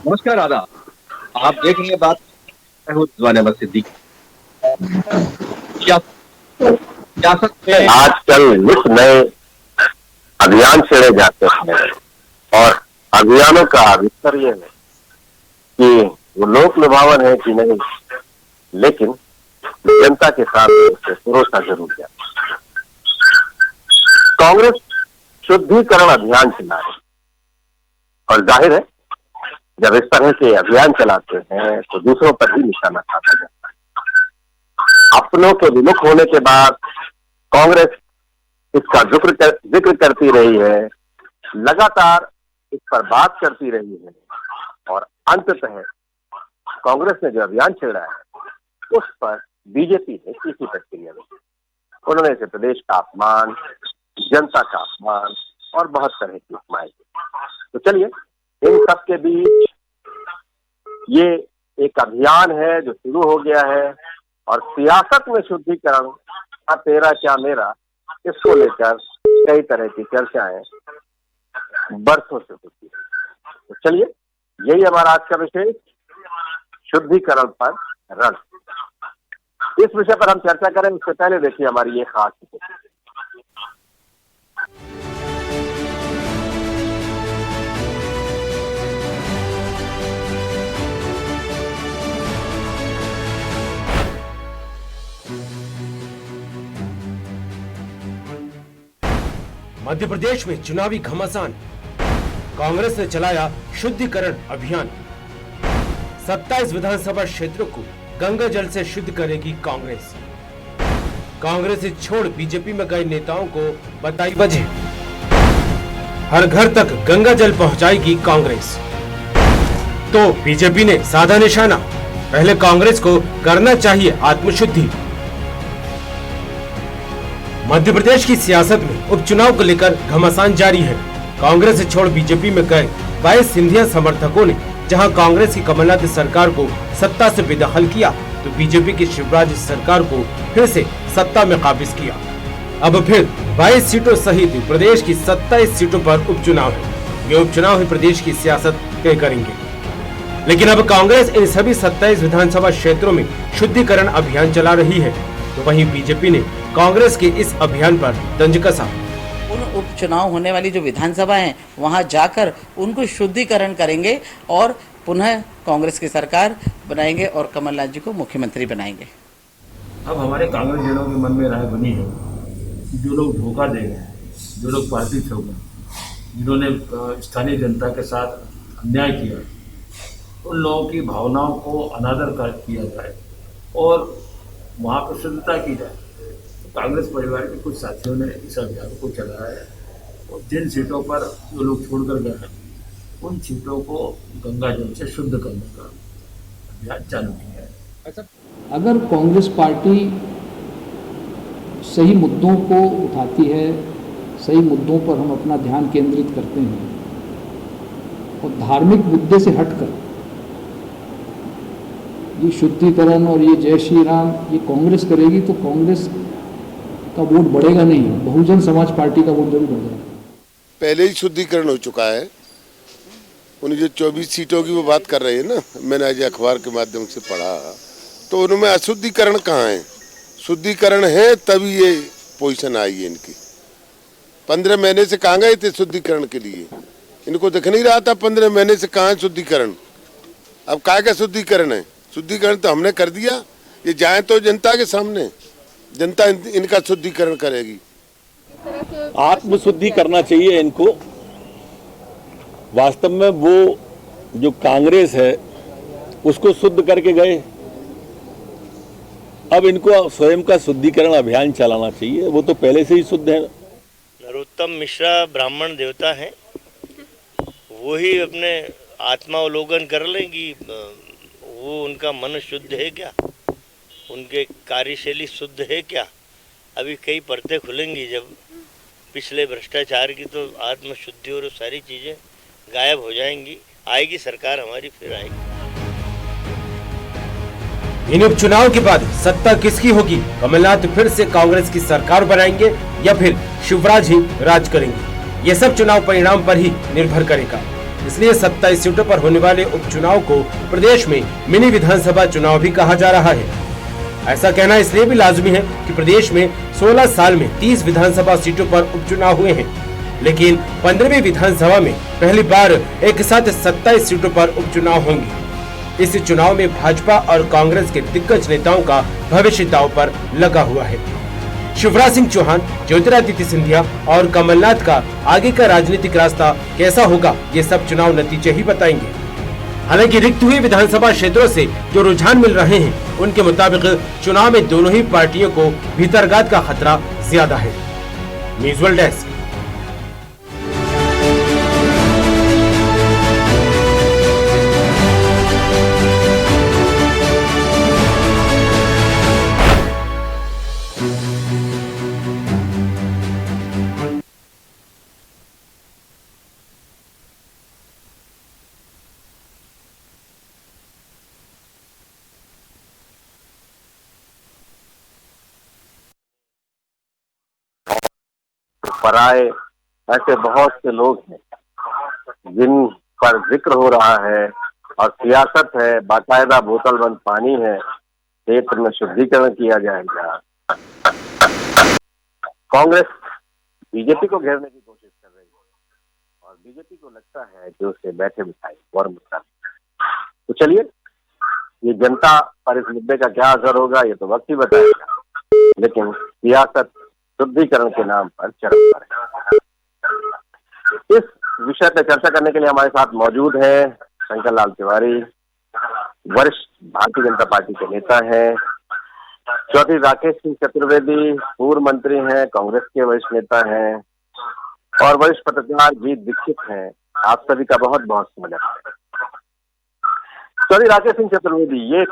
नमस्कार दादा। आप देख रहे हैं बात मैं हूँ रिजवान अहमद सिद्दीकी। सियासत सियासत में आजकल नित नए अभियान छेड़े जाते हैं और अभियानों का विस्तार ये है कि वो लोक लुभावन है कि नहीं, लेकिन जनता के साथ उसे भरोसा जरूर है। कांग्रेस शुद्धिकरण अभियान चला है और जाहिर है जब इस तरह के अभियान चलाते हैं तो दूसरों पर ही निशाना साधा जाता है। अपनों के विमुख होने के बाद कांग्रेस इसका जिक्र करती रही है, लगातार इस पर बात करती रही है और अंततः कांग्रेस ने जो अभियान छेड़ा है उस पर बीजेपी ने तीखी प्रतिक्रिया दी। उन्होंने इसे प्रदेश का अपमान, जनता का अपमान और बहुत तरह की उपमाएं दी। तो चलिए, इन सब के बीच ये एक अभियान है जो शुरू हो गया है और सियासत में शुद्धिकरण, क्या तेरा क्या मेरा, इसको लेकर कई तरह की चर्चाएं बरसों से होती है। तो चलिए, यही हमारा आज का विषय, शुद्धिकरण पर रण। इस विषय पर हम चर्चा करें उससे पहले देखिए हमारी ये खास रिपोर्ट। मध्य प्रदेश में चुनावी घमासान, कांग्रेस ने चलाया शुद्धिकरण अभियान। 27 विधानसभा क्षेत्रों को गंगा जल से शुद्ध करेगी कांग्रेस। कांग्रेस से छोड़ बीजेपी में गए नेताओं को बताई वजह। हर घर तक गंगा जल पहुंचाएगी कांग्रेस। तो बीजेपी ने साधा निशाना, पहले कांग्रेस को करना चाहिए आत्मशुद्धि। मध्य प्रदेश की सियासत में उपचुनाव को लेकर घमासान जारी है। कांग्रेस से छोड़ बीजेपी में गए 22 सिंधिया समर्थकों ने जहां कांग्रेस की कमलनाथ सरकार को सत्ता से बेदखल किया, तो बीजेपी की शिवराज सरकार को फिर से सत्ता में काबिज किया। अब फिर 22 सीटों सहित प्रदेश की 27 सीटों पर उपचुनाव है। ये उपचुनाव ही प्रदेश की सियासत तय करेंगे। लेकिन अब कांग्रेस इन सभी 27 विधानसभा क्षेत्रों में शुद्धिकरण अभियान चला रही है, तो वहीं बीजेपी ने कांग्रेस के इस अभियान पर तंज कसा। उन उपचुनाव होने वाली जो विधानसभा है वहां जाकर उनको शुद्धिकरण करेंगे और पुनः कांग्रेस की सरकार बनाएंगे और कमलनाथ जी को मुख्यमंत्री बनाएंगे। अब हमारे कांग्रेस जनों के मन में राय बनी है कि जो लोग धोखा दे गए, जो लोग पार्टी से हो गए, जिन्होंने स्थानीय जनता के साथ अन्याय किया, उन लोगों की भावनाओं को अनादर किया जाए और वहाँ पर शुद्धता की जाए। तो कांग्रेस परिवार के कुछ साथियों ने इस अभियान को चलाया है और जिन सीटों पर जो लोग छोड़कर गए हैं उन सीटों को गंगा जल से शुद्ध करने का अभियान चालू किया है। अगर कांग्रेस पार्टी सही मुद्दों को उठाती है, सही मुद्दों पर हम अपना ध्यान केंद्रित करते हैं और धार्मिक मुद्दे से हटकर ये शुद्धिकरण और ये जय श्री राम ये कांग्रेस करेगी, तो कांग्रेस का वोट बढ़ेगा नहीं, बहुजन समाज पार्टी का वोट जरूर बढ़ेगा। पहले ही शुद्धिकरण हो चुका है। उन्हें जो 24 सीटों की वो बात कर रहे हैं ना, मैंने आज अखबार के माध्यम से पढ़ा, तो उनमें अशुद्धिकरण कहाँ है? शुद्धिकरण है तभी ये पोजीशन आई है इनकी। 15 महीने से कहाँ गए थे शुद्धिकरण के लिए? इनको दिख नहीं रहा था 15 महीने से कहाँ शुद्धिकरण। अब काय का शुद्धिकरण है? शुद्धिकरण तो हमने कर दिया, ये जाए तो जनता के सामने, जनता इनका शुद्धिकरण करेगी। आत्मशुद्धि करना चाहिए इनको। वास्तव में वो जो कांग्रेस है उसको शुद्ध करके गए, अब इनको स्वयं का शुद्धिकरण अभियान चलाना चाहिए। वो तो पहले से ही शुद्ध है। नरोत्तम मिश्रा ब्राह्मण देवता हैं, वो ही अपने आत्मावलोकन कर लेंगी। वो उनका मन शुद्ध है क्या, उनके कार्यशैली शुद्ध है क्या? अभी कई परतें खुलेंगी जब पिछले भ्रष्टाचार की, तो आत्मशुद्धि और सारी चीज़ें गायब हो जाएंगी। आएगी सरकार हमारी, फिर आएगी। इन उपचुनाव के बाद सत्ता किसकी होगी? कमलनाथ फिर से कांग्रेस की सरकार बनाएंगे या फिर शिवराज ही राज करेंगे? ये सब चुनाव परिणाम पर ही निर्भर करेगा। इसलिए 27 सीटों पर होने वाले उपचुनाव को प्रदेश में मिनी विधानसभा चुनाव भी कहा जा रहा है। ऐसा कहना इसलिए भी लाजमी है कि प्रदेश में 16 साल में 30 विधानसभा सीटों पर उपचुनाव हुए हैं, लेकिन 15वीं विधानसभा में पहली बार एक साथ 27 सीटों पर उपचुनाव होंगे। इस चुनाव में भाजपा और कांग्रेस के दिग्गज नेताओं का भविष्य दांव पर लगा हुआ है। शिवराज सिंह चौहान, ज्योतिरादित्य सिंधिया और कमलनाथ का आगे का राजनीतिक रास्ता कैसा होगा, ये सब चुनाव नतीजे ही बताएंगे। हालांकि रिक्त हुए विधानसभा क्षेत्रों से जो रुझान मिल रहे हैं, उनके मुताबिक चुनाव में दोनों ही पार्टियों को भीतरघात का खतरा ज्यादा है। News desk. पराए ऐसे बहुत से लोग हैं जिन पर जिक्र हो रहा है और सियासत है, बाकायदा बोतल बंद पानी है, क्षेत्र में शुद्धिकरण किया जाएगा। कांग्रेस बीजेपी को घेरने की कोशिश कर रही है और बीजेपी को लगता है कि उसे बैठे बिठाए और मुद्दा। तो चलिए, ये जनता पर इस मुद्दे का क्या असर होगा ये तो वक्त ही बताएगा, लेकिन सियासत शुद्धिकरण के नाम पर चरम पर है। इस विषय पर चर्चा करने के लिए हमारे साथ मौजूद है शंकर लाल तिवारी, वरिष्ठ भारतीय जनता पार्टी के नेता हैं, चौधरी राकेश सिंह चतुर्वेदी, पूर्व मंत्री हैं, कांग्रेस के वरिष्ठ नेता हैं, और वरिष्ठ पत्रकार जीत दीक्षित हैं। आप सभी का बहुत बहुत स्वागत है। चौधरी राकेश सिंह चतुर्वेदी, ये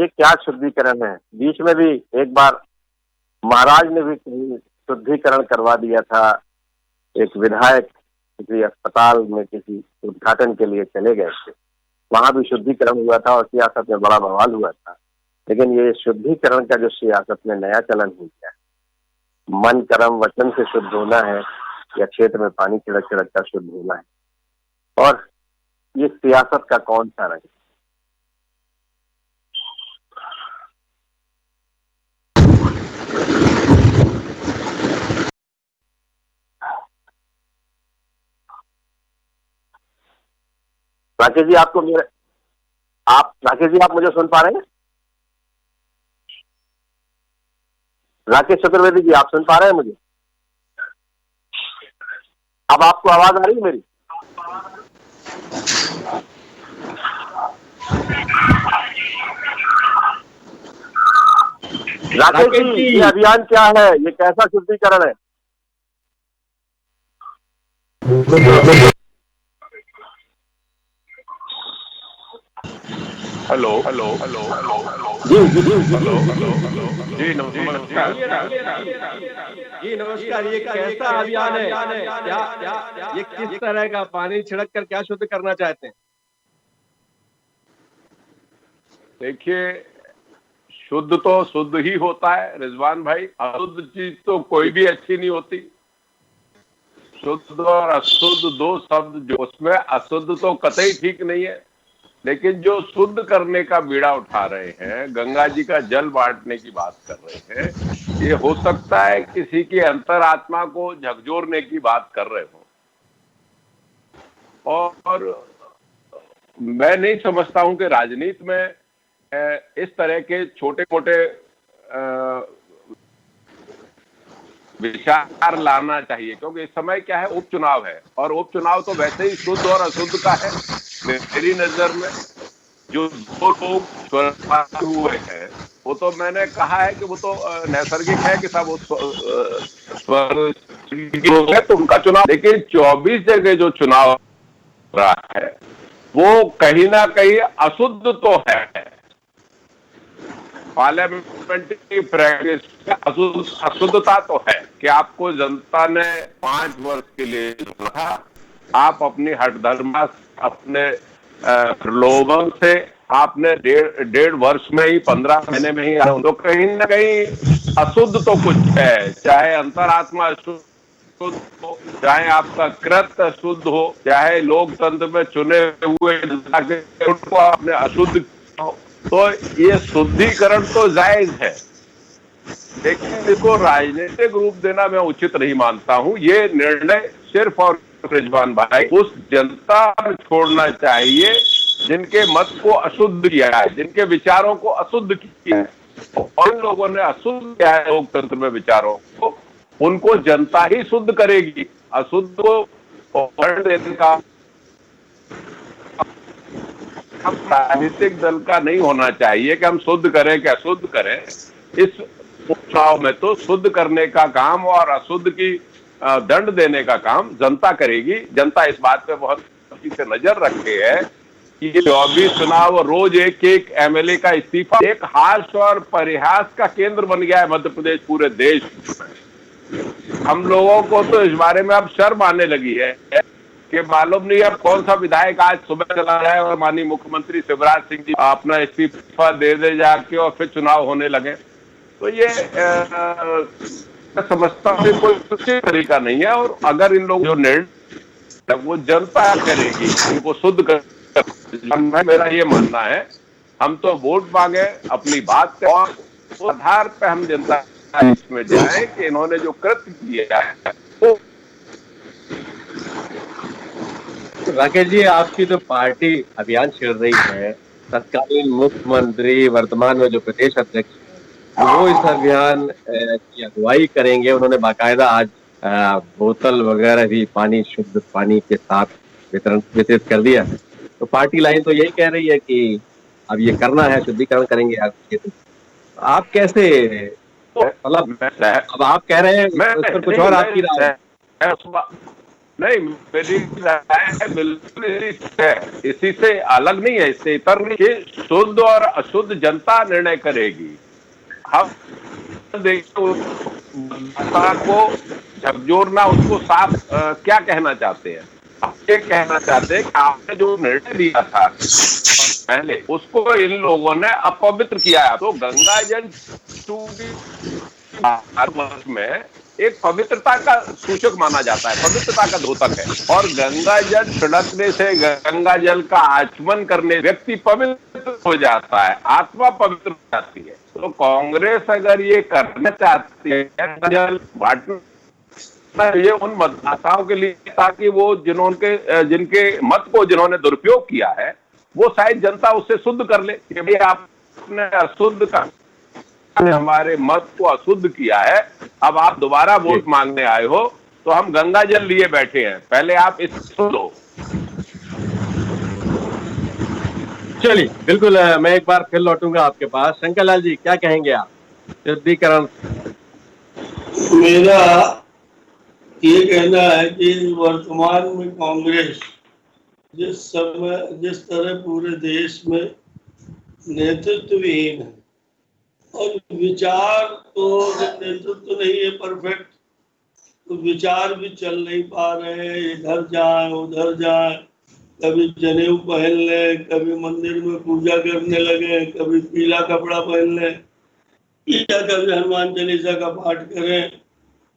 क्या शुद्धिकरण है? बीच में भी एक बार महाराज ने भी कहीं शुद्धिकरण करवा दिया था। एक विधायक किसी अस्पताल में किसी उद्घाटन के लिए चले गए थे, वहां भी शुद्धिकरण हुआ था और सियासत में बड़ा बवाल हुआ था। लेकिन ये शुद्धिकरण का जो सियासत में नया चलन हो गया, मन कर्म वचन से शुद्ध होना है या क्षेत्र में पानी छिड़क छिड़क कर शुद्ध होना है, और ये सियासत का कौन सा रंग? राकेश जी, राकेश जी, आप मुझे सुन पा रहे हैं? राकेश चतुर्वेदी जी, आप सुन पा रहे हैं मुझे? अब आपको आवाज आ रही है मेरी? राकेश जी, ये अभियान क्या है? ये कैसा शुद्धिकरण है? हेलो हेलो हेलो जी नमस्कार जी नमस्कार। ये कैसा अभियान है? क्या ये किस तरह का पानी छिड़क कर क्या शुद्ध करना चाहते हैं? देखिए, शुद्ध तो शुद्ध ही होता है रिजवान भाई, अशुद्ध चीज तो कोई भी अच्छी नहीं होती। शुद्ध और अशुद्ध दो शब्द, जो उसमें अशुद्ध तो कतई ठीक नहीं है, लेकिन जो शुद्ध करने का बीड़ा उठा रहे हैं, गंगा जी का जल बांटने की बात कर रहे हैं, ये हो सकता है किसी की अंतरात्मा को झकझोरने की बात कर रहे हो। और मैं नहीं समझता हूं कि राजनीति में इस तरह के छोटे मोटे विचार लाना चाहिए, क्योंकि इस समय क्या है, उपचुनाव है, और उपचुनाव तो वैसे ही शुद्ध और अशुद्ध का है। मेरी नजर में जो दो लोग स्वर्गवासी हुए हैं, वो तो मैंने कहा है कि वो तो नैसर्गिक है कि सब है, तो उनका चुनाव। लेकिन 24 जगह जो चुनाव रहा है वो कहीं ना कहीं अशुद्ध तो है। पार्लियामेंट्री प्रैक्टिस अशुद्धता तो है कि आपको जनता ने 5 वर्ष के लिए चुना, आप अपनी हठधर्मा, अपने प्रलोभन से आपने डेढ़ वर्ष में ही, 15 महीने में ही, तो कहीं ना कहीं अशुद्ध तो कुछ है, चाहे अंतरात्मा अशुद्ध शुद्ध हो, चाहे आपका कृत्य शुद्ध हो, चाहे लोकतंत्र में चुने हुए उनको आपने अशुद्ध किया हो, तो ये शुद्धिकरण तो जायज है, लेकिन इसको राजनीतिक रूप देना मैं उचित नहीं मानता हूं। ये निर्णय सिर्फ और रिजवान भाई उस जनता में छोड़ना चाहिए जिनके मत को अशुद्ध किया है, जिनके विचारों को अशुद्ध किया है, और लोगों ने अशुद्ध किया है लोकतंत्र में विचारों को, उनको जनता ही शुद्ध करेगी। अशुद्ध को देने का राजनीतिक दल का नहीं होना चाहिए कि हम शुद्ध करें कि अशुद्ध करें। इस चुनाव में तो शुद्ध करने का काम और अशुद्ध की दंड देने का काम जनता करेगी। जनता इस बात पे बहुत से नजर रखे है कि ये 24 चुनाव रोज एक एक एमएलए का इस्तीफा एक हास्य और परिहास का केंद्र बन गया है मध्य प्रदेश पूरे देश में। हम लोगों को तो इस बारे में अब शर्म आने लगी है कि मालूम नहीं अब कौन सा विधायक आज सुबह चला जाए और माननीय मुख्यमंत्री शिवराज सिंह जी अपना इस्तीफा दे जाके और फिर चुनाव होने लगे। तो ये समझता हूँ कोई दूसरी तरीका नहीं है, और अगर इन लोग जो निर्णय वो जनता करेगी, इनको शुद्ध कर, मेरा ये मानना है हम तो वोट मांगे अपनी बात पे और उस आधार पे हम जनता इसमें जाए कि इन्होंने जो कृत्य किया है वो। राकेश जी, आपकी जो पार्टी अभियान छेड़ रही है, तत्कालीन मुख्यमंत्री वर्तमान में जो प्रदेश अध्यक्ष वो इस अभियान की अगुवाई करेंगे। उन्होंने बाकायदा आज बोतल वगैरह भी पानी, शुद्ध पानी के साथ वितरित कर दिया है। तो पार्टी लाइन तो यही कह रही है कि अब ये करना है, शुद्धिकरण करेंगे। आप कैसे, मतलब अब आप कह रहे हैं उस पर कुछ और आपकी राय नहीं, मेरी राय बिल्कुल इसी से अलग नहीं है, इससे इतर नहीं है। शुद्ध और अशुद्ध जनता निर्णय करेगी। हम देखो को झकझोरना, उसको साफ क्या कहना चाहते हैं? आप ये कहना चाहते हैं कि आपने जो निर्णय लिया था पहले उसको इन लोगों ने अपवित्र किया है। तो गंगा जल में एक पवित्रता का सूचक माना जाता है, पवित्रता का द्योतक है, और गंगा जल छिड़कने से, गंगा जल का आचमन करने व्यक्ति पवित्र हो जाता है, आत्मा पवित्र हो जाती है। तो कांग्रेस अगर ये करना चाहती है जल बांटना, ये उन मतदाताओं के लिए ताकि वो जिनके मत को जिन्होंने दुरुपयोग किया है वो शायद जनता उससे शुद्ध कर ले कि भाई आपने अशुद्ध का हमारे मत को अशुद्ध किया है, अब आप दोबारा वोट मांगने आए हो तो हम गंगा जल लिए बैठे हैं, पहले आप इसको लो। चलिए, बिल्कुल, मैं एक बार फिर लौटूंगा आपके पास। शंकर लाल जी, क्या कहेंगे आप शुद्धिकरण? मेरा ये कहना है कि वर्तमान में कांग्रेस जिस तरह पूरे देश में नेतृत्वहीन है और विचार तो नेतृत्व नहीं है परफेक्ट, तो विचार भी चल नहीं पा रहे हैं, इधर जाए उधर जाए, कभी जनेऊ पहन ले, कभी मंदिर में पूजा करने लगे, कभी पीला कपड़ा पहन ले, या कभी हनुमान चालीसा का पाठ करें।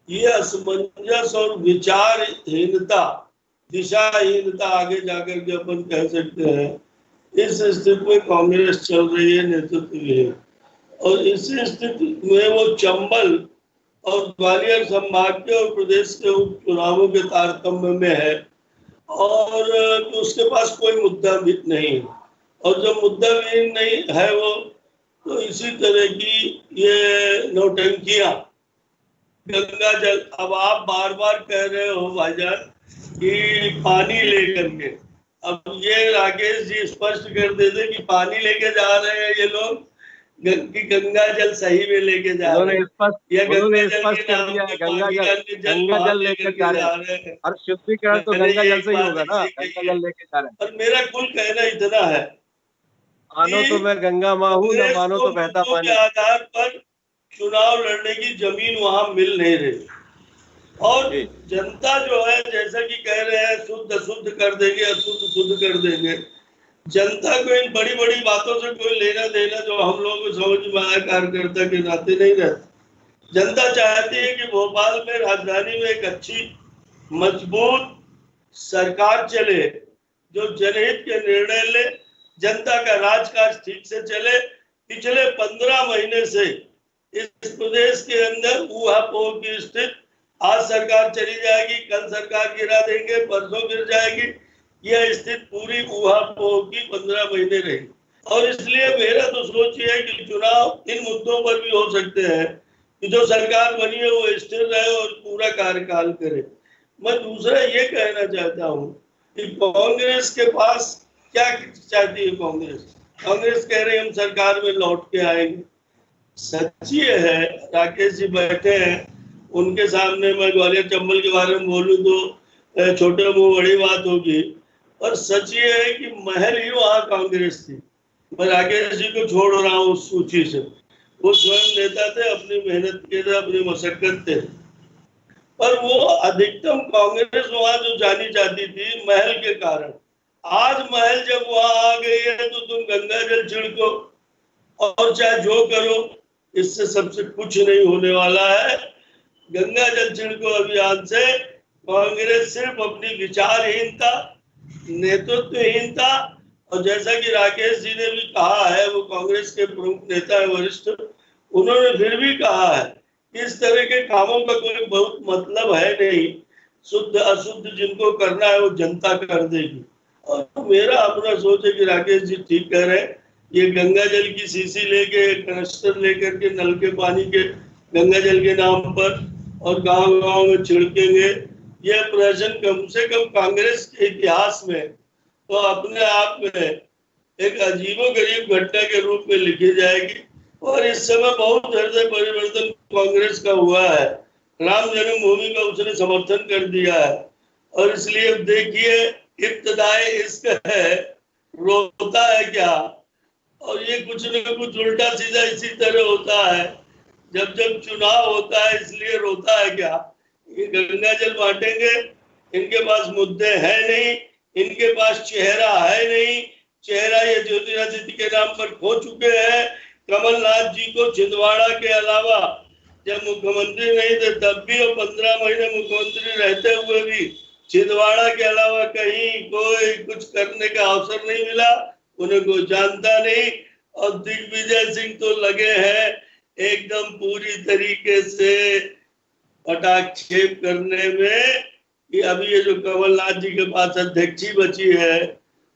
ये असमंजस और विचारहीनता, दिशाहीनता आगे जाकर के अपन कह सकते हैं, इस स्थिति में कांग्रेस चल रही है नेतृत्व। और इस स्थिति में वो चंबल और ग्वालियर संभाग के और प्रदेश के उपचुनावों के तारतम्य में है, और तो उसके पास कोई मुद्दा भी नहीं, और जब मुद्दा भी नहीं है वो, तो इसी तरह की ये नौटंकियां, गंगा जल, अब आप बार बार कह रहे हो भाईजान कि पानी लेकर के, अब ये राकेश जी स्पष्ट कर देते कि पानी लेके जा रहे हैं ये लोग कि गंगा जल सही में लेके जा रहे हैं, या गंगा जल लेकर जा रहे हैं, और शुद्धिकरण तो गंगा जल से ही होगा ना, गंगा जल लेके जा रहे हैं। और मेरा कुल कहना इतना है, मानो तो मैं गंगा माँ हूँ, न मानो तो बहता पानी। के आधार पर चुनाव लड़ने की जमीन वहां मिल नहीं रही, और जनता जो है जैसा कि कह रहे हैं शुद्ध अशुद्ध कर देंगे, अशुद्ध शुद्ध कर देंगे, जनता को इन बड़ी बड़ी बातों से कोई लेना देना जो हम लोगों को समझ में आया कार्यकर्ता के नाते नहीं रहता। जनता चाहती है कि भोपाल में, राजधानी में एक अच्छी मजबूत सरकार चले, जो जनहित के निर्णय ले, जनता का राजकाज ठीक से चले। पिछले 15 महीने से इस प्रदेश के अंदर ऊहापोह की स्थिति, आज सरकार चली जाएगी, कल सरकार गिरा देंगे, परसों गिर जाएगी, यह स्थिति पूरी ऊहापोह की 15 महीने रही। और इसलिए मेरा तो सोच ये है कि चुनाव इन मुद्दों पर भी हो सकते हैं कि जो सरकार बनी है वो स्थिर रहे और पूरा कार्यकाल करे। मैं दूसरा ये कहना चाहता हूँ कि कांग्रेस के पास क्या चाहती है कांग्रेस कह रही है हम सरकार में लौट के आएंगे। सच ये है, राकेश जी बैठे हैं, उनके सामने मैं ग्वालियर चंबल के बारे में बोलूं तो छोटे मुंह बड़ी बात होगी, और सच ये है कि महल ही वहां कांग्रेस थी। मैं राकेश जी को छोड़ रहा हूँ उस सूची से, वो स्वयं नेता थे, अपनी मेहनत के थे, अपनी मशक्कत थे, पर वो अधिकतम कांग्रेस वहां जो जानी जाती थी महल के कारण। आज महल जब वहां आ गई है तो तुम गंगा जल छिड़को और चाहे जो करो, इससे सबसे कुछ नहीं होने वाला है। गंगा जल छिड़को अभियान से कांग्रेस सिर्फ अपनी विचारहीनता, नेतृत्वहीनता, और जैसा कि राकेश जी ने भी कहा है, वो कांग्रेस के प्रमुख नेता है वरिष्ठ, उन्होंने फिर भी कहा है कि इस तरह के कामों का कोई बहुत मतलब है नहीं, शुद्ध अशुद्ध जिनको करना है वो जनता कर देगी। और मेरा अपना सोच है कि राकेश जी ठीक कह रहे हैं, ये गंगा जल की सीसी लेके, कनेक्शन लेकर के, नल के पानी के गंगा जल के नाम पर और गांव-गांव में छिड़केंगे, यह प्रदर्शन कम से कम कांग्रेस के इतिहास में तो अपने आप में एक अजीबोगरीब घटना के रूप में लिखी जाएगी। और इस समय बहुत हृदय परिवर्तन कांग्रेस का हुआ है, राम जन्मभूमि का उसने समर्थन कर दिया है, और इसलिए अब देखिए इब्तिदाए इश्क है, रोता है क्या, और ये कुछ न कुछ उल्टा सीधा इसी तरह होता है। जब जब चुनाव होता है इसलिए रोता है क्या, ये गंगा जल बांटेंगे, इनके पास मुद्दे हैं नहीं, इनके पास चेहरा है नहीं, चेहरा ये ज्योतिरादित्य के नाम पर खो चुके हैं। कमलनाथ जी को छिंदवाड़ा के अलावा जब मुख्यमंत्री नहीं थे तब भी, और 15 महीने मुख्यमंत्री रहते हुए भी छिंदवाड़ा के अलावा कहीं कोई कुछ करने का अवसर नहीं मिला, उन्हें कोई जानता नहीं। और दिग्विजय सिंह तो लगे हैं एकदम पूरी तरीके से पटाक्षेप करने में कि अभी ये जो कमलनाथ जी के पास अध्यक्षी बची है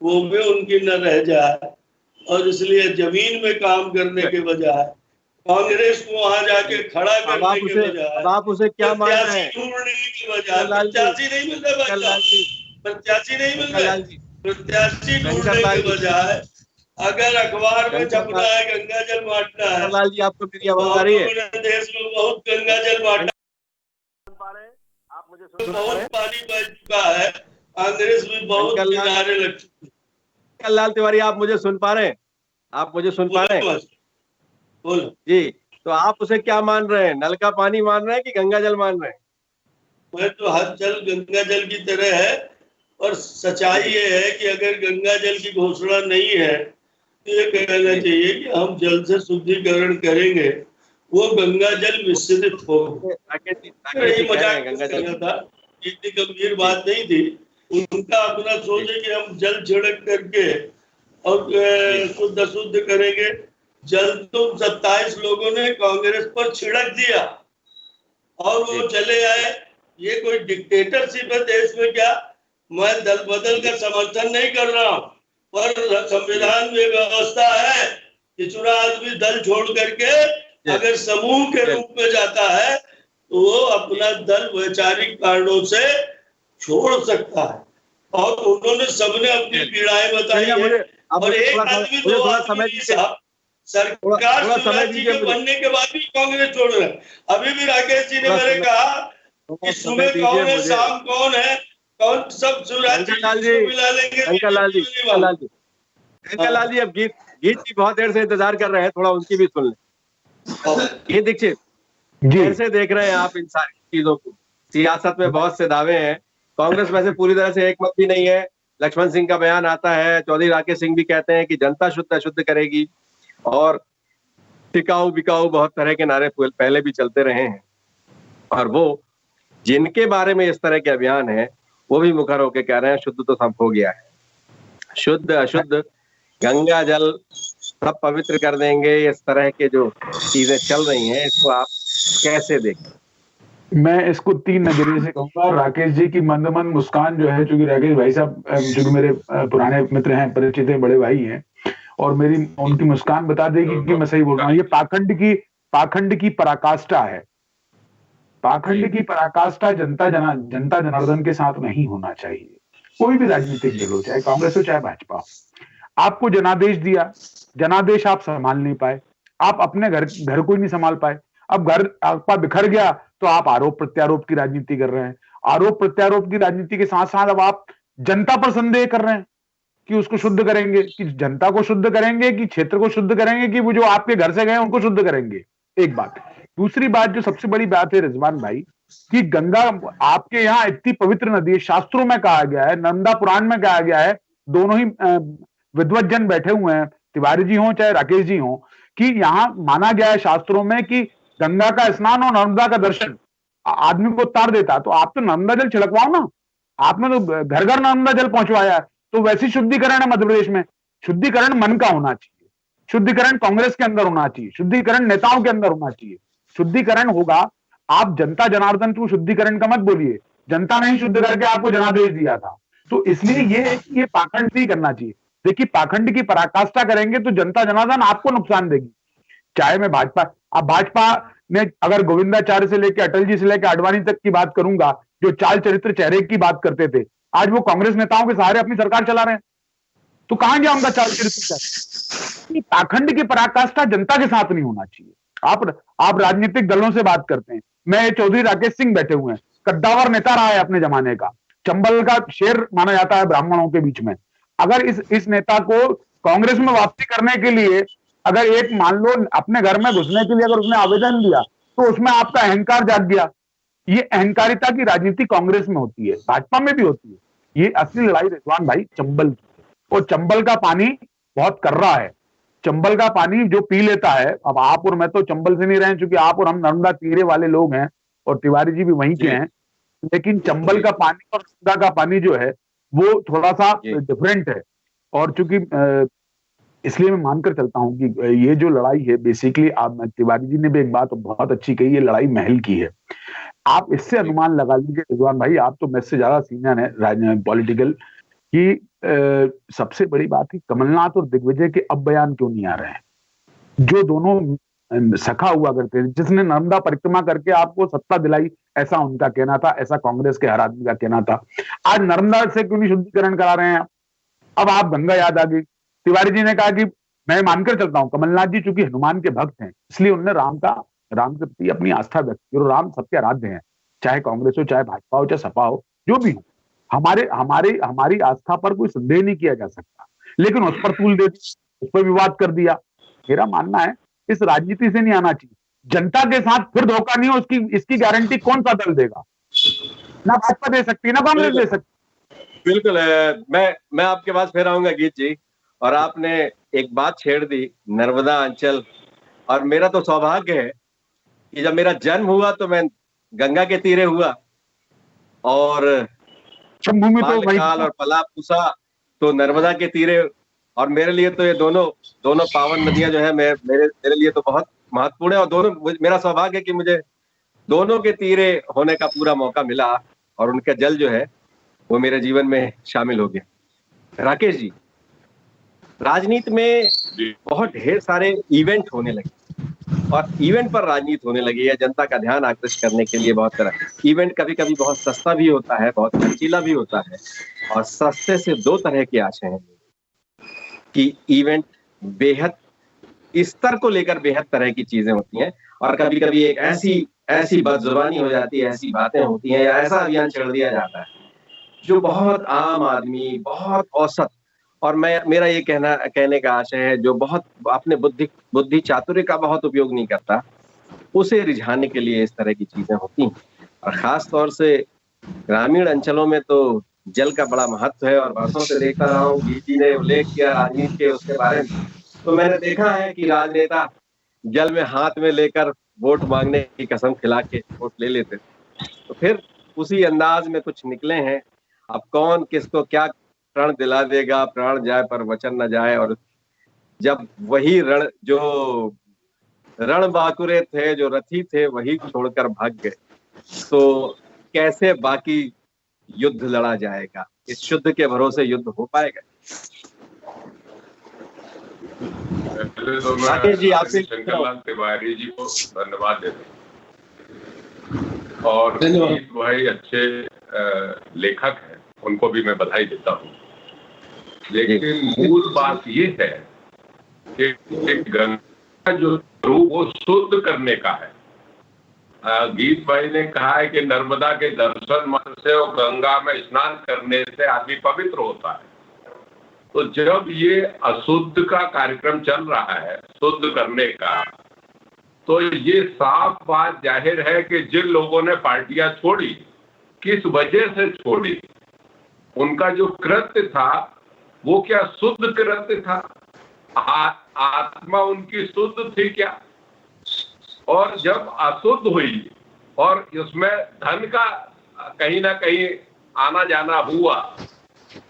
वो भी उनकी न रह जाए, और इसलिए जमीन में काम करने के बजाय कांग्रेस को वहां जाके खड़ा करने के बजाय, आप उसे क्या मान रहे हैं, ढूंढने के बजाय, प्रत्याशी नहीं मिल रहे, प्रत्याशी नहीं मिल रहे, प्रत्याशी ढूंढने के बजाय अगर अखबार में छपना है गंगा जल बांटना है, लाल जी आपको मेरी आवाज आ रही है, देश में बहुत गंगा जल बांटा, बहुत पानी बह चुका है, कांग्रेस भी बहुत किनारे लग चुकी है। लाल तिवारी आप मुझे सुन पा रहे हैं, आप मुझे सुन पा रहे हैं जी, तो आप उसे क्या मान रहे हैं, नल का पानी मान रहे हैं कि गंगा जल मान रहे हैं? मैं तो हर जल गंगा जल की तरह है, और सच्चाई ये है कि अगर गंगा जल की घोषणा नहीं है तो ये कहना चाहिए कि हम जल से शुद्धिकरण करेंगे, वो गंगा जल विसर्जित हो। मजाक करना था, इतनी गंभीर बात नहीं थी, उनका अपना सोच है कि हम जल छिड़क करके और शुद्ध अशुद्ध करेंगे। जल तो 27 लोगों ने कांग्रेस पर छिड़क दिया और वो चले आए, ये कोई डिक्टेटरशिप है देश में क्या? मैं दल बदल का समर्थन नहीं कर रहा हूँ, पर संविधान में व्यवस्था है कि चुना आदमी दल छोड़ करके अगर समूह के रूप में जाता है तो वो अपना दल वैचारिक कारणों से छोड़ सकता है, और उन्होंने सबने अपनी पीड़ाएं बताई है। और एक आदमी दो आदमी सरकार बनने के बाद भी कांग्रेस छोड़ रहे हैं। अभी भी राकेश जी ने मेरे कहा कि सुबह कौन है, शाम कौन है, कौन सब शिवराज जी मिला लेंगे। अंकल लाल जी अब गीत की बहुत देर से इंतजार कर रहे हैं, थोड़ा उनकी भी सुन लें। ये दीक्षित कैसे देख रहे हैं आप इन सारी चीजों को? सियासत में बहुत से दावे हैं, कांग्रेस वैसे पूरी तरह से एकमत भी नहीं है। लक्ष्मण सिंह का बयान आता है, चौधरी राकेश सिंह भी कहते हैं कि जनता शुद्ध अशुद्ध करेगी, और टिकाऊ बिकाऊ बहुत तरह के नारे पहले भी चलते रहे हैं, और वो जिनके बारे में इस तरह के अभियान है वो भी मुखर होकर कह रहे हैं शुद्ध तो सब हो गया है, शुद्ध अशुद्ध गंगा जल सब पवित्र कर देंगे। इस तरह के जो चीजें चल रही हैं इसको आप कैसे देखें? मैं इसको 3 नजरिए से कहूंगा। राकेश जी की मंद मंद मुस्कान जो है, चूंकि राकेश भाई साहब चूंकि मेरे पुराने मित्र हैं, परिचित हैं, बड़े भाई हैं, और मेरी उनकी मुस्कान बता देगी कि मैं सही बोल रहा हूँ। ये पाखंड की पराकाष्ठा है। पाखंड की पराकाष्ठा जनता जनार्दन के साथ नहीं होना चाहिए। कोई भी राजनीतिक दल हो, चाहे कांग्रेस हो चाहे भाजपा हो, आपको जनादेश दिया, जनादेश आप संभाल नहीं पाए, आप अपने घर को ही नहीं संभाल पाए। अब घर आपका बिखर गया तो आप आरोप प्रत्यारोप की राजनीति कर रहे हैं। आरोप प्रत्यारोप की राजनीति के साथ साथ अब आप जनता पर संदेह कर रहे हैं कि उसको शुद्ध करेंगे, कि जनता को शुद्ध करेंगे, कि क्षेत्र को शुद्ध करेंगे, कि वो जो आपके घर से गए उनको शुद्ध करेंगे। एक बात। दूसरी बात जो सबसे बड़ी बात है रिजवान भाई, कि गंगा आपके यहाँ इतनी पवित्र नदी है, शास्त्रों में कहा गया है, नर्मदा पुराण में कहा गया है, दोनों ही विद्वत जन बैठे हुए हैं, तिवारी जी हो चाहे राकेश जी हो, कि यहाँ माना गया है शास्त्रों में कि गंगा का स्नान और नर्मदा का दर्शन आदमी को उतार देता। तो आप तो नर्मदा जल छिड़कवाओ ना, आपने तो घर घर नर्मदा जल पहुंचवाया है। तो वैसी शुद्धिकरण है मध्य प्रदेश में। शुद्धिकरण मन का होना चाहिए, शुद्धिकरण कांग्रेस के अंदर होना चाहिए, शुद्धिकरण नेताओं के अंदर होना चाहिए। शुद्धिकरण होगा, आप जनता जनार्दन को शुद्धिकरण का मत बोलिए, जनता ने ही शुद्ध करके आपको जनादेश दिया था। तो इसलिए ये पाखंड नहीं करना चाहिए। देखिए, पाखंड की पराकाष्ठा करेंगे तो जनता जनार्दन आपको नुकसान देगी। चाहे मैं भाजपा ने अगर गोविंदाचार्य से लेकर अटल जी से लेकर आडवाणी तक की बात करूंगा, जो चाल चरित्र चेहरे की बात करते थे, आज वो कांग्रेस नेताओं के सहारे अपनी सरकार चला रहे हैं। तो कहां गया उनका चाल चरित्र? पाखंड की पराकाष्ठा जनता के साथ नहीं होना चाहिए। आप राजनीतिक दलों से बात करते हैं। मैं चौधरी राकेश सिंह बैठे हुए हैं, कद्दावर नेता रहा है अपने जमाने का, चंबल का शेर माना जाता है ब्राह्मणों के बीच में। अगर इस नेता को कांग्रेस में वापसी करने के लिए अगर एक मान लो अपने घर में घुसने के लिए अगर उसने आवेदन दिया तो उसमें आपका अहंकार जाग गया। ये अहंकारिता की राजनीति कांग्रेस में होती है, भाजपा में भी होती है। ये असली लड़ाई रिजवान भाई चंबल की है, और चंबल का पानी बहुत कर्रा है। चंबल का पानी जो पी लेता है, अब आप और मैं तो चंबल से नहीं रहे, क्योंकि आप और हम नर्मदा तीरे वाले लोग हैं और तिवारी जी भी वहीं के हैं, लेकिन चंबल का पानी और नर्मदा का पानी जो है वो थोड़ा सा डिफरेंट है। और चूंकि इसलिए मैं मानकर चलता हूं कि ये जो लड़ाई है बेसिकली, आप तिवारी जी ने भी एक बात बहुत अच्छी कही, ये लड़ाई महल की है। आप इससे अनुमान लगा लीजिए रिजवान भाई, आप तो मुझसे ज्यादा सीनियर है पॉलिटिकल, कि सबसे बड़ी बात है कमलनाथ और दिग्विजय के अब बयान क्यों नहीं आ रहे हैं, जो दोनों सखा हुआ करते थे, जिसने नर्मदा परिक्रमा करके आपको सत्ता दिलाई, ऐसा उनका कहना था, ऐसा कांग्रेस के हर आदमी का कहना था। आज नर्मदा से क्यों नहीं शुद्धिकरण करा रहे हैं? अब आप गंगा याद आ गई। तिवारी जी ने कहा कि मैं मानकर चलता हूं कमलनाथ जी चूंकि हनुमान के भक्त हैं, इसलिए उन्होंने राम के प्रति अपनी आस्था व्यक्त की, और राम सबके आराध्य हैं, चाहे कांग्रेस हो, चाहे भाजपा हो, चाहे सपा हो, जो भी हो। हमारी आस्था पर कोई संदेह नहीं किया जा सकता, लेकिन उस पर तूल दे दी, उस पर विवाद कर दिया। मेरा मानना है इस राजनीति से नहीं आना चाहिए। जनता के साथ फिर धोखा नहीं हो, इसकी गारंटी कौन सा दल देगा? ना भाजपा दे सकती, ना कांग्रेस दे सकती। बिल्कुल, मैं आपके पास फिर आऊंगा गीत जी, और आपने एक बात छेड़ दी नर्मदा अंचल, और मेरा तो सौभाग्य है कि जब मेरा जन्म हुआ तो मैं गंगा के तीरे हुआ, और बालकाल और पला पूसा तो नर्मदा के तीरे। और मेरे लिए तो ये दोनों पावन नदियां जो है मेरे लिए तो बहुत महत्वपूर्ण है, और दोनों मेरा सौभाग्य है कि मुझे दोनों के तीरे होने का पूरा मौका मिला, और उनका जल जो है वो मेरे जीवन में शामिल हो गया। राकेश जी, राजनीति में बहुत ढेर सारे इवेंट होने लगे, और इवेंट पर राजनीति होने लगी है जनता का ध्यान आकर्षित करने के लिए। बहुत तरह इवेंट कभी कभी बहुत सस्ता भी होता है, बहुत खर्चीला भी होता है, और सस्ते से दो तरह की आशा है कि इवेंट बेहद स्तर को लेकर बेहद तरह की चीजें होती हैं, और कभी कभी एक ऐसी बदजुबानी हो जाती है, ऐसी बातें होती हैं, या ऐसा अभियान छेड़ दिया जाता है जो बहुत आम आदमी, बहुत औसत, और मेरा ये कहने का आशय है जो बहुत अपने बुद्धि चातुर्य का बहुत उपयोग नहीं करता, उसे रिझाने के लिए इस तरह की चीजें होती हैं। और खास तौर से ग्रामीण अंचलों में तो जल का बड़ा महत्व है, और वर्षों से देखता रहा हूँ, जी ने उल्लेख किया राजनीति के उसके बारे में, तो मैंने देखा है कि राजनेता जल में हाथ में लेकर वोट मांगने की कसम खिला के वोट ले लेते थे। तो फिर उसी अंदाज में कुछ निकले हैं। अब कौन किसको क्या प्रण दिला देगा, प्राण जाए पर वचन न जाए। और जब वही रणबांकुरे थे, जो रथी थे, वही छोड़कर भाग गए, तो कैसे बाकी युद्ध लड़ा जाएगा? इस शुद्ध के भरोसे युद्ध हो पाएगा? पहले तो मैं राकेश जी आपसे शंकर लाल तिवारी जी को धन्यवाद देता हूँ, और गीत भाई अच्छे लेखक हैं, उनको भी मैं बधाई देता हूँ। लेकिन मूल बात ये है कि गंगा जो रूप वो शुद्ध करने का है। गीत भाई ने कहा है कि नर्मदा के दर्शन मात्र से और गंगा में स्नान करने से आदमी पवित्र होता है। तो जब ये अशुद्ध का कार्यक्रम चल रहा है शुद्ध करने का, तो ये साफ बात जाहिर है कि जिन लोगों ने पार्टियां छोड़ी, किस वजह से छोड़ी, उनका जो कृत्य था वो क्या शुद्ध कृत्य था? आत्मा उनकी शुद्ध थी क्या? और जब अशुद्ध हुई और उसमें धन का कहीं ना कहीं आना जाना हुआ,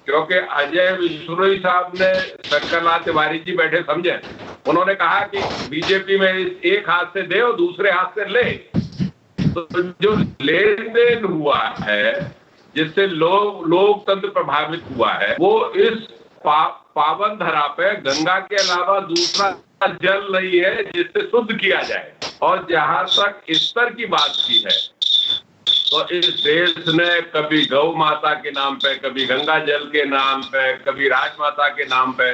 क्योंकि अजय विश्नोई साहब ने शंकर लाल तिवारी जी बैठे समझे, उन्होंने कहा कि बीजेपी में एक हाथ से दे और दूसरे हाथ से ले। तो जो लेन देन हुआ है जिससे लोकतंत्र प्रभावित हुआ है, वो इस पावन धरा पे गंगा के अलावा दूसरा जल नहीं है जिससे शुद्ध किया जाए। और जहां तक स्तर की बात की है, तो इस देश ने कभी गौ माता के नाम पे, कभी गंगा जल के नाम पे, कभी राजमाता के नाम पे,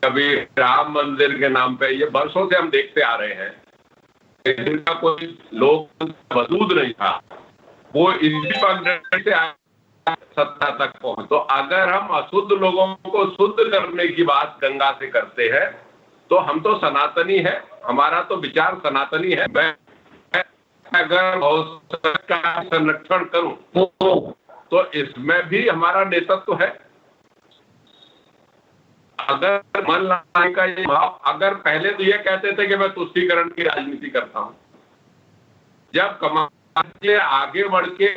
कभी राम मंदिर के नाम पे, ये बरसों से हम देखते आ रहे हैं। इनका कोई लोग वजूद नहीं था, वो इसी पगडंडी से सत्ता तक पहुंच। तो अगर हम अशुद्ध लोगों को शुद्ध करने की बात गंगा से करते हैं, तो हम तो सनातनी है, हमारा तो विचार सनातनी है। मैं अगर का संरक्षण करूं तो इसमें भी हमारा नेतृत्व है। अगर मन लगाने का ये भाव, अगर पहले तो ये कहते थे कि मैं तुष्टीकरण की राजनीति करता हूं, जब कमल ने आगे बढ़ के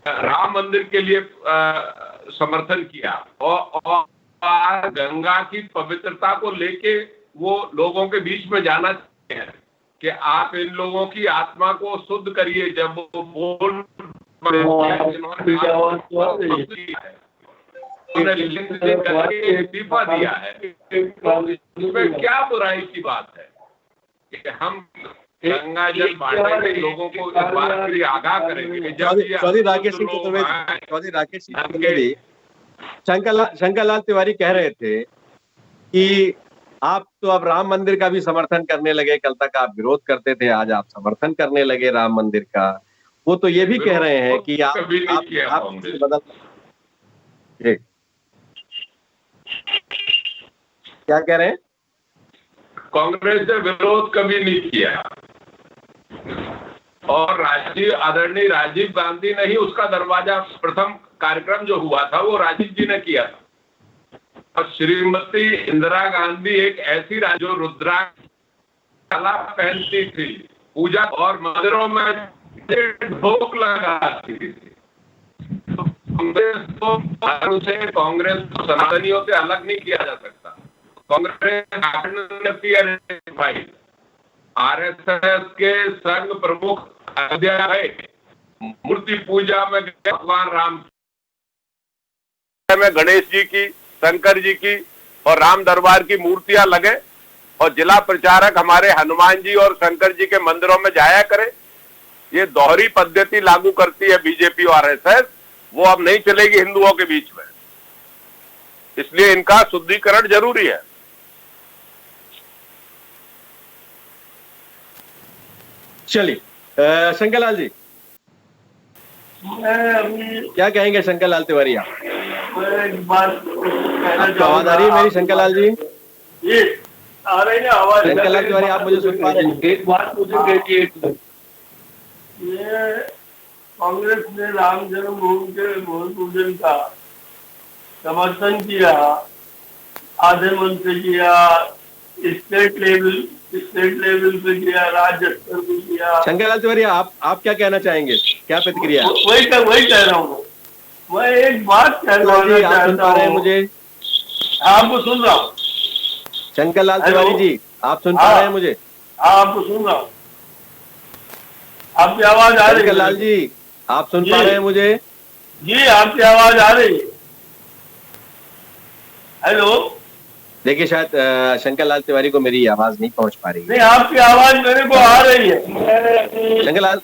राम मंदिर के लिए समर्थन किया और गंगा की पवित्रता को लेके वो लोगों के बीच में जाना चाहते हैं कि आप इन लोगों की आत्मा को शुद्ध करिए। जब वो बोल इस्तीफा दिया है, तो इसमें क्या बुराई की बात है कि हम गंगा जल बांटने के लोगों को इस बात के लिए आगाह करेंगे। चौधरी राकेश सिंह चतुर्वेदी, चौधरी राकेश सिंह चतुर्वेदी, शंकर लाल तिवारी कह रहे थे कि आप तो अब राम मंदिर का भी समर्थन करने लगे। कल तक आप विरोध करते थे, आज आप समर्थन करने लगे राम मंदिर का। वो तो ये भी कह रहे हैं कि आप बदल। क्या कह रहे हैं? कांग्रेस ने विरोध कभी नहीं किया, और आदरणीय राजीव गांधी ने ही उसका दरवाजा, प्रथम कार्यक्रम जो हुआ था वो राजीव जी ने किया था। और श्रीमती इंदिरा गांधी एक ऐसी जो रुद्राक्षला पहनती थी, पूजा और मंदिरों में ढोक लगाती थी। तो कांग्रेस को सनातनियों से अलग नहीं किया जा सकता। कांग्रेस भाई आरएसएस के संघ प्रमुख अयोध्या मूर्ति पूजा में भगवान राम में गणेश जी की, शंकर जी की और राम दरबार की मूर्तियां लगे, और जिला प्रचारक हमारे हनुमान जी और शंकर जी के मंदिरों में जाया करे। ये दोहरी पद्धति लागू करती है बीजेपी और आरएसएस, वो अब नहीं चलेगी हिंदुओं के बीच में। इसलिए इनका शुद्धिकरण जरूरी है। चलिए शंकर लाल जी, क्या कहेंगे? शंकर लाल तिवारी, आप आपको आवाज आ रही है मेरी? शंकर लाल जी, ये आ रही है आवाज? शंकर लाल तिवारी, आप मुझे सुन पा रहे हैं? एक बात मुझे कहती है, ये कांग्रेस ने राम जन्मभूमि के भूमि पूजन का समर्थन किया, आधे मन से किया, स्टेट लेवल पे किया, राज्य स्तर पे किया। शंकर लाल तिवारी, आप क्या कहना चाहेंगे, क्या प्रतिक्रिया? वही कह रहा हूँ मैं, एक बात कहना चाहता हूँ। मुझे आपको सुन रहा हूँ। शंकर लाल तिवारी जी, आप सुन पा रहे हैं मुझे? आपको सुन रहा हूँ, आपकी आवाज आ रही है? शंकर लाल जी, आप सुन पा रहे हैं मुझे? जी, आपकी आवाज आ रही है। हेलो, देखिए शायद शंकर लाल तिवारी को मेरी आवाज नहीं पहुंच पा रही है। नहीं, आपकी आवाज मेरे को आ रही है। शंकर लाल,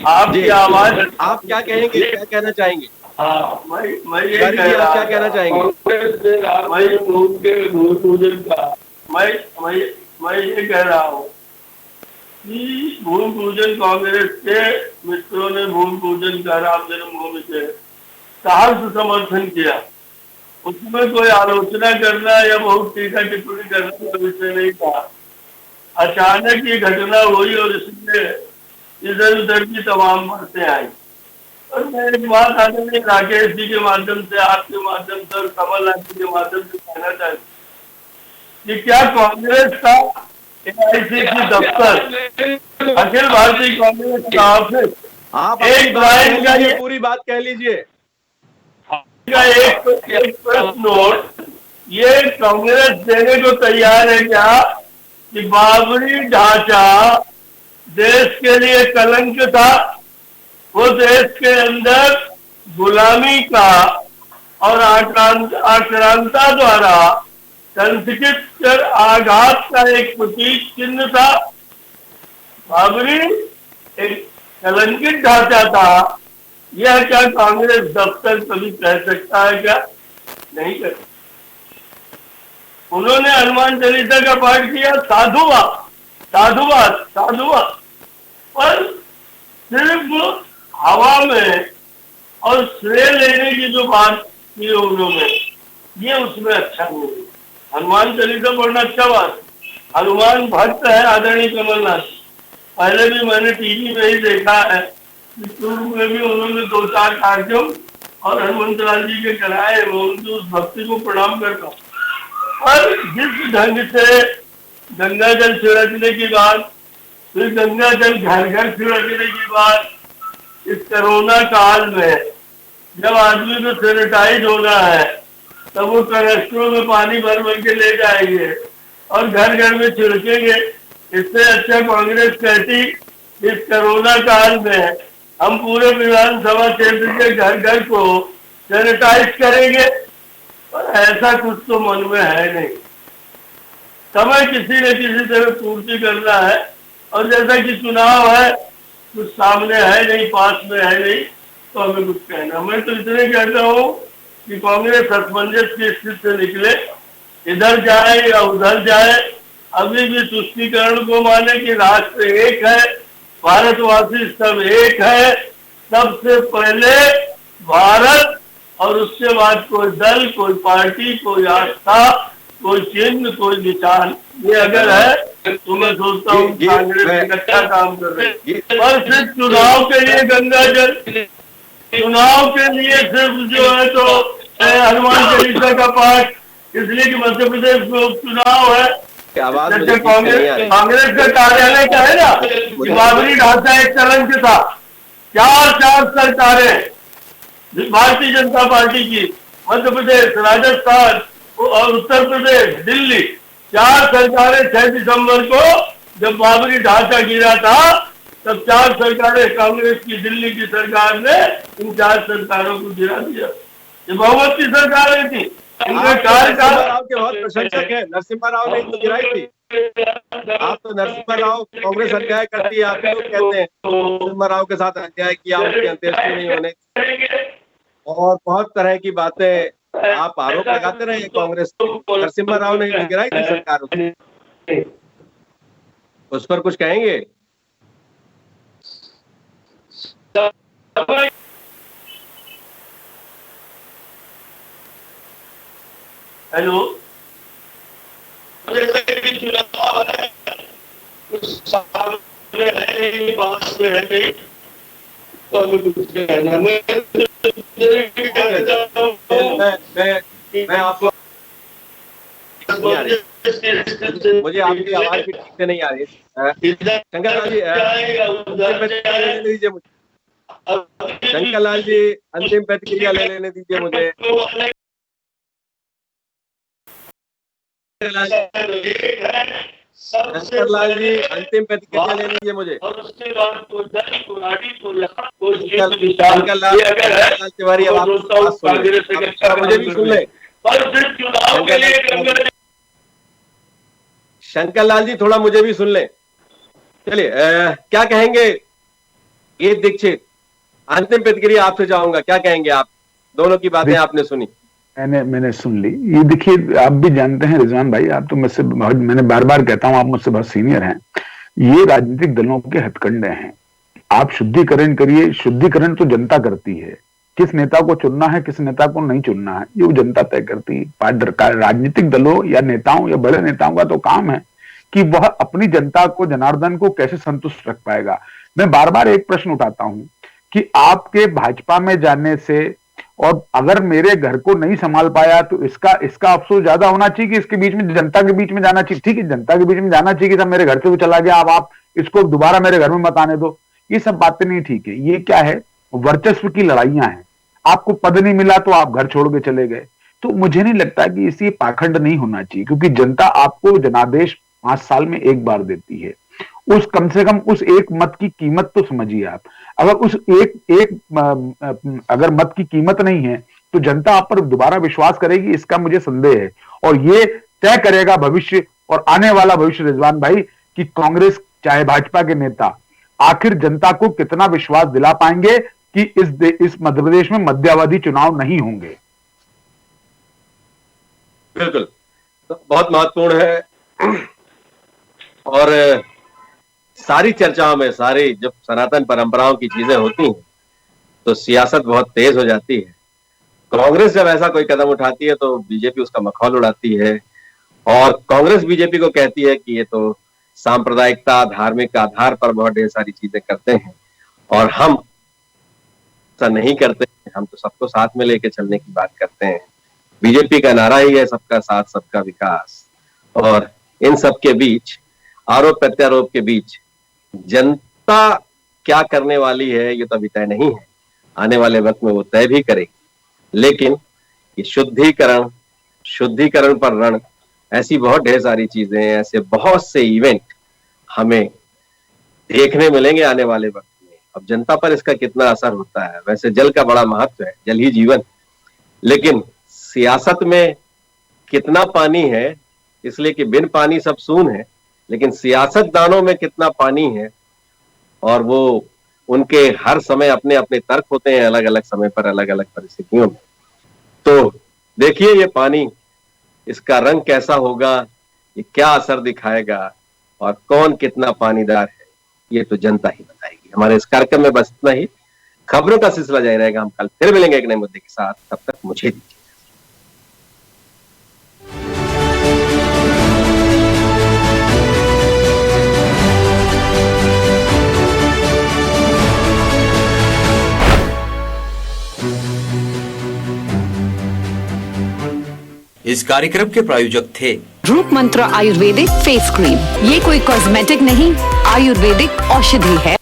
आपकी आवाज, आप क्या कहेंगे, क्या कहना चाहेंगे? मैं ये कह रहा, आप क्या कहना चाहेंगे? मैं ये कह रहा हूँ कि भूमि पूजन कांग्रेस के मित्रों ने भूमि पूजन का राम जन्मभूमि से सहर्ष समर्थन किया। उसमें कोई आलोचना करना या बहुत टीका टिप्पणी करना का विषय नहीं था। अचानक ये घटना हुई और इसमें इधर उधर की तमाम बातें आई। और मैं एक बात आदरणीय राकेश जी के माध्यम से, आपके माध्यम से और कमलनाथ जी के माध्यम से कहना चाहता हूँ कि क्या कांग्रेस का AICC दफ्तर, अखिल भारतीय कांग्रेस का ऑफिस, आप एक लाइन का ये पूरी बात कह लीजिए का एक प्रेस नोट ये कांग्रेस देने को तैयार है क्या कि बाबरी ढांचा देश के लिए कलंक था, वो देश के अंदर गुलामी का और आक्रांता द्वारा संस्कृत कर आघात का एक प्रतीक चिन्ह था। बाबरी एक कलंकित ढांचा था। यह क्या कांग्रेस दफ्तर कभी कह सकता है क्या? नहीं कर। उन्होंने हनुमान चालीसा का पाठ किया, साधुवाद पर सिर्फ हवा में और श्रेय लेने की जो बात की उन्होंने, ये उसमें अच्छा नहीं। हनुमान चालीसा पढ़ना अच्छा बात, हनुमान भक्त है आदरणीय कमलनाथ। पहले भी मैंने टीवी में ही देखा है, पूर्व में भी उन्होंने 2-4 कार्यक्रम और हनुमंत लाल जी के कराए, मैं उनकी उस भक्ति को प्रणाम करता हूँ। और जिस ढंग से गंगा जल छिड़कने की बात, फिर गंगा जल घर घर छिड़कने की बात, इस कोरोना काल में जब आदमी को सैनिटाइज होना है तब वो कनेक्टरों में पानी भर भर के ले जाएंगे और घर घर में छिड़केंगे। इससे अच्छा कांग्रेस कहती इस कोरोना काल में हम पूरे विधानसभा क्षेत्र के घर घर को सैनिटाइज करेंगे, और ऐसा कुछ तो मन में है नहीं। समय किसी न किसी तरह पूर्ति करना है, और जैसा कि चुनाव है, कुछ सामने है नहीं, पास में है नहीं, तो हमें कुछ कहना। मैं तो इतने कहता हूँ कि कांग्रेस असमंजस की स्थिति से निकले, इधर जाए या उधर जाए, अभी भी तुष्टीकरण को माने कि राष्ट्र एक है, भारतवासी सब एक है। सबसे पहले भारत, और उसके बाद कोई दल, कोई पार्टी, कोई आस्था, कोई चिन्ह, कोई निशान, ये अगर है तो मैं सोचता हूँ कांग्रेस एक अच्छा काम कर रही है। पर सिर्फ चुनाव के लिए गंगा जल, चुनाव के लिए सिर्फ जो है तो हनुमान चालीसा का पाठ, इसलिए कि मध्य प्रदेश में उपचुनाव है। जैसे कांग्रेस का कार्यालय का है ना कि बाबरी ढांचा एक कलंक था। 4 सरकारें भारतीय जनता पार्टी की, मध्य प्रदेश, राजस्थान और उत्तर प्रदेश, दिल्ली, 4 सरकारें 6 दिसंबर को जब बाबरी ढांचा गिरा था, तब 4 सरकारें, कांग्रेस की दिल्ली की सरकार ने इन 4 सरकारों को गिरा दिया। ये बहुमत की सरकारें थी। इनका कार्यकाल, आपके बहुत प्रशंसक है, नरसिम्हा राव ने तो गिराई थी। आप तो नरसिम्हा राव कांग्रेस अन्याय करती है, आप लोग कहते हैं नरसिम्हा राव के साथ अन्याय किया, उनकी अंत्येष्टि नहीं होने, और बहुत तरह की बातें आप आरोप लगाते रहे कांग्रेस को। नरसिम्हा राव ने गिराई थी सरकार, उस पर कुछ कहेंगे? हेलो, मैं आपको नहीं आ रही मुझे, आपकी आवाज भी ठीक से नहीं आ रही। शंकर लाल जी लेने दीजिए मुझे, शंकर लाल जी अंतिम प्रतिक्रिया ले लेने दीजिए मुझे। शंकर लाल जी अंतिम प्रतिक्रिया ले लीजिए मुझे। शंकर लाल तिवारी अब मुझे भी सुन ले। शंकर लाल जी थोड़ा मुझे भी सुन ले। चलिए क्या कहेंगे ये दीक्षित, अंतिम प्रतिक्रिया आपसे चाहूंगा, क्या कहेंगे आप? दोनों की बातें आपने सुनी, मैंने सुन ली। ये देखिए, आप भी जानते हैं रिजवान भाई, आप तो मुझसे बहुत, मैंने बार बार कहता हूं, आप मुझसे बहुत सीनियर हैं। ये राजनीतिक दलों के हथकंडे हैं। आप शुद्धिकरण करिए, शुद्धिकरण तो जनता करती है। किस नेता को चुनना है, किस नेता को नहीं चुनना है, ये वो जनता तय करती है। राजनीतिक दलों या नेताओं या बड़े नेताओं का तो काम है कि वह अपनी जनता को, जनार्दन को कैसे संतुष्ट रख पाएगा। मैं बार बार एक प्रश्न उठाता हूं कि आपके भाजपा में जाने से, और अगर मेरे घर को नहीं संभाल पाया तो इसका अफसोस ज्यादा होना चाहिए कि इसके बीच में, जनता के बीच में जाना चाहिए। ठीक है, जनता के बीच में जाना चाहिए कि सब मेरे घर से वो चला गया, अब आप इसको दोबारा मेरे घर में मत आने दो। ये सब बातें नहीं ठीक है। ये क्या है, वर्चस्व की लड़ाइयां हैं। आपको पद नहीं मिला तो आप घर छोड़ के चले गए। तो मुझे नहीं लगता कि इसी पाखंड नहीं होना चाहिए, क्योंकि जनता आपको जनादेश 5 साल में एक बार देती है। उस कम से कम उस एक मत की कीमत तो समझिए आप। अगर उस अगर मत की कीमत नहीं है तो जनता आप पर दोबारा विश्वास करेगी, इसका मुझे संदेह है। और ये तय करेगा भविष्य और आने वाला भविष्य रिजवान भाई, कि कांग्रेस चाहे भाजपा के नेता आखिर जनता को कितना विश्वास दिला पाएंगे कि इस मध्य प्रदेश में मध्यावधि चुनाव नहीं होंगे। बिल्कुल, तो बहुत महत्वपूर्ण है। और सारी चर्चाओं में, सारी जब सनातन परंपराओं की चीजें होती हैं तो सियासत बहुत तेज हो जाती है। कांग्रेस जब ऐसा कोई कदम उठाती है तो बीजेपी उसका मखौल उड़ाती है, और कांग्रेस बीजेपी को कहती है कि ये तो सांप्रदायिकता, धार्मिक आधार पर बहुत ढेर सारी चीजें करते हैं, और हम ऐसा नहीं करते, हम तो सबको साथ में लेके चलने की बात करते हैं। बीजेपी का नारा ही है सबका साथ सबका विकास, और इन सब के बीच, आरोप प्रत्यारोप के बीच, जनता क्या करने वाली है ये तो अभी तय नहीं है। आने वाले वक्त में वो तय भी करेगी। लेकिन ये शुद्धिकरण पर रण, ऐसी बहुत ढेर सारी चीजें, ऐसे बहुत से इवेंट हमें देखने मिलेंगे आने वाले वक्त में। अब जनता पर इसका कितना असर होता है, वैसे जल का बड़ा महत्व है, जल ही जीवन, लेकिन सियासत में कितना पानी है, इसलिए कि बिन पानी सब सून है, लेकिन सियासतदानों में कितना पानी है, और वो उनके हर समय अपने अपने तर्क होते हैं, अलग अलग समय पर, अलग अलग परिस्थितियों में। तो देखिए ये पानी, इसका रंग कैसा होगा, ये क्या असर दिखाएगा, और कौन कितना पानीदार है, ये तो जनता ही बताएगी। हमारे इस कार्यक्रम में बस इतना ही। खबरों का सिलसिला जारी रहेगा। हम कल फिर मिलेंगे एक नए मुद्दे के साथ। तब तक मुझे दीजिए। इस कार्यक्रम के प्रायोजक थे रूप मंत्र आयुर्वेदिक फेस क्रीम। ये कोई कॉस्मेटिक नहीं, आयुर्वेदिक औषधि है।